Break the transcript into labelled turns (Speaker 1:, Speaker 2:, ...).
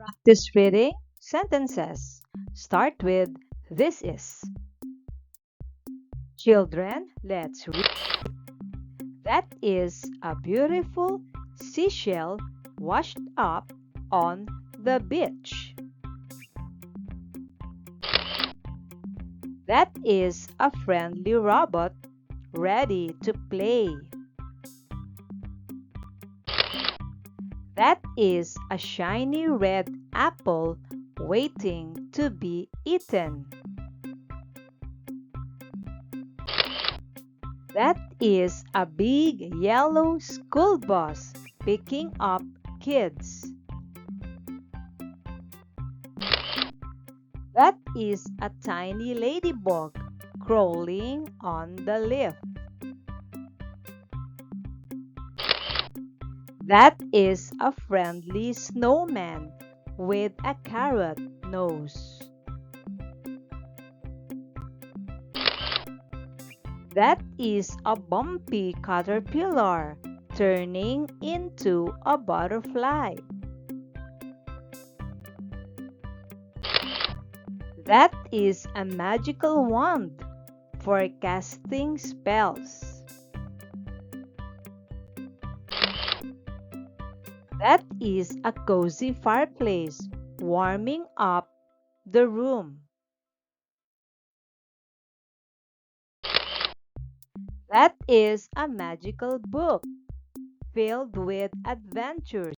Speaker 1: Practice reading sentences. Start with this is. Children, let's read. That is a beautiful seashell washed up on the beach. That is a friendly robot ready to play. That is a shiny red apple waiting to be eaten. That is a big yellow school bus picking up kids. That is a tiny ladybug crawling on the leaf. That is a friendly snowman with a carrot nose. That is a bumpy caterpillar turning into a butterfly. That is a magical wand for casting spells. That is a cozy fireplace warming up the room. That is a magical book filled with adventures.